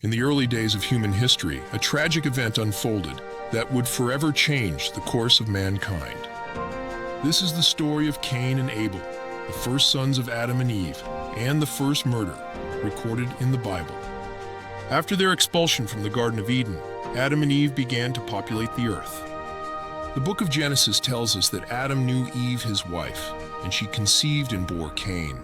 In the early days of human history, a tragic event unfolded that would forever change the course of mankind. This is the story of Cain and Abel, the first sons of Adam and Eve, and the first murder recorded in the Bible. After their expulsion from the Garden of Eden, Adam and Eve began to populate the earth. The book of Genesis tells us that Adam knew Eve, his wife, and she conceived and bore Cain.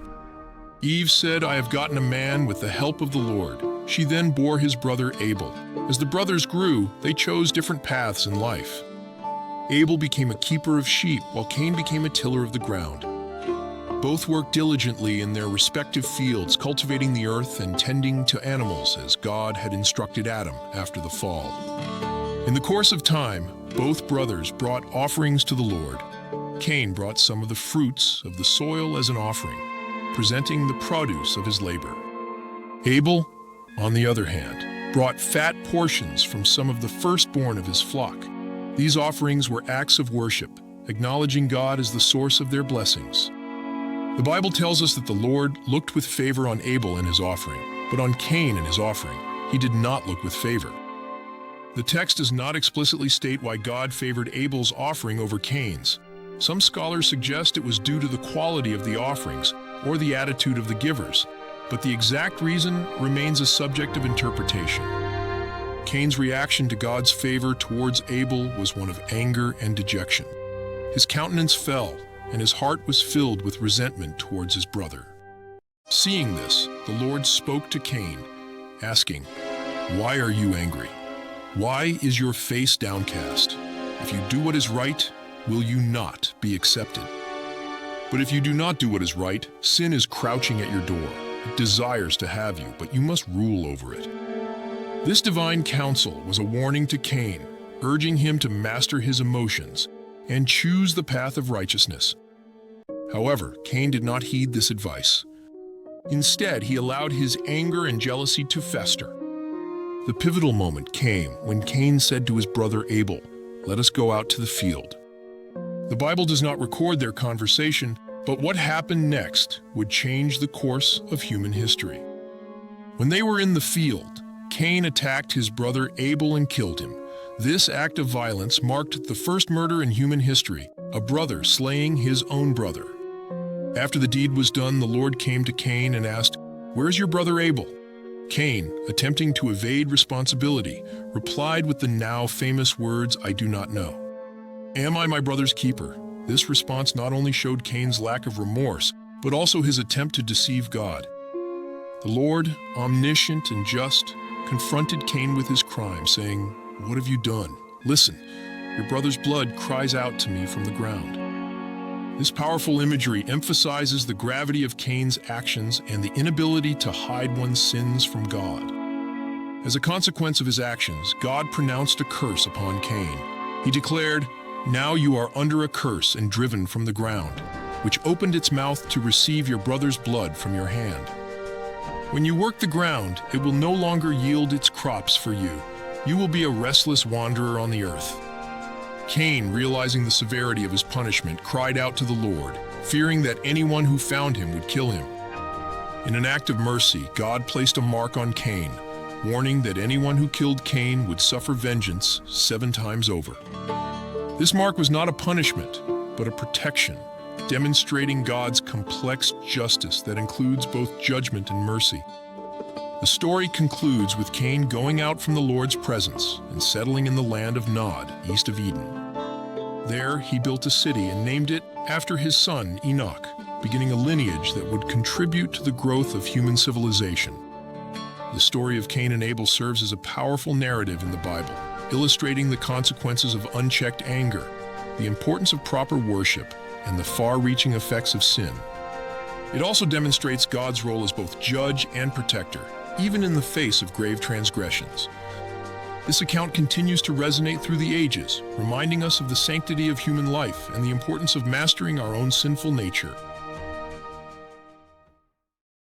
Eve said, "I have gotten a man with the help of the Lord." She then bore his brother Abel. As the brothers grew, they chose different paths in life. Abel became a keeper of sheep, while Cain became a tiller of the ground. Both worked diligently in their respective fields, cultivating the earth and tending to animals as God had instructed Adam after the fall. In the course of time, both brothers brought offerings to the Lord. Cain brought some of the fruits of the soil as an offering, presenting the produce of his labor. Abel, on the other hand, brought fat portions from some of the firstborn of his flock. These offerings were acts of worship, acknowledging God as the source of their blessings. The Bible tells us that the Lord looked with favor on Abel and his offering, but on Cain and his offering, he did not look with favor. The text does not explicitly state why God favored Abel's offering over Cain's. Some scholars suggest it was due to the quality of the offerings or the attitude of the givers, but the exact reason remains a subject of interpretation. Cain's reaction to God's favor towards Abel was one of anger and dejection. His countenance fell, and his heart was filled with resentment towards his brother. Seeing this, the Lord spoke to Cain, asking, "Why are you angry? Why is your face downcast? If you do what is right, will you not be accepted? But if you do not do what is right, sin is crouching at your door. It desires to have you, but you must rule over it." This divine counsel was a warning to Cain, urging him to master his emotions and choose the path of righteousness. However, Cain did not heed this advice. Instead, he allowed his anger and jealousy to fester. The pivotal moment came when Cain said to his brother Abel, "Let us go out to the field." The Bible does not record their conversation, but what happened next would change the course of human history. When they were in the field, Cain attacked his brother Abel and killed him. This act of violence marked the first murder in human history, a brother slaying his own brother. After the deed was done, the Lord came to Cain and asked, "Where's your brother Abel?" Cain, attempting to evade responsibility, replied with the now famous words, "I do not know." "Am I my brother's keeper?" This response not only showed Cain's lack of remorse, but also his attempt to deceive God. The Lord, omniscient and just, confronted Cain with his crime, saying, "What have you done? Listen, your brother's blood cries out to me from the ground." This powerful imagery emphasizes the gravity of Cain's actions and the inability to hide one's sins from God. As a consequence of his actions, God pronounced a curse upon Cain. He declared, "Now you are under a curse and driven from the ground, which opened its mouth to receive your brother's blood from your hand. When you work the ground, it will no longer yield its crops for you. You will be a restless wanderer on the earth." Cain, realizing the severity of his punishment, cried out to the Lord, fearing that anyone who found him would kill him. In an act of mercy, God placed a mark on Cain, warning that anyone who killed Cain would suffer vengeance 7 times over. This mark was not a punishment, but a protection, demonstrating God's complex justice that includes both judgment and mercy. The story concludes with Cain going out from the Lord's presence and settling in the land of Nod, east of Eden. There, he built a city and named it after his son, Enoch, beginning a lineage that would contribute to the growth of human civilization. The story of Cain and Abel serves as a powerful narrative in the Bible, illustrating the consequences of unchecked anger, the importance of proper worship, and the far-reaching effects of sin. It also demonstrates God's role as both judge and protector, even in the face of grave transgressions. This account continues to resonate through the ages, reminding us of the sanctity of human life and the importance of mastering our own sinful nature.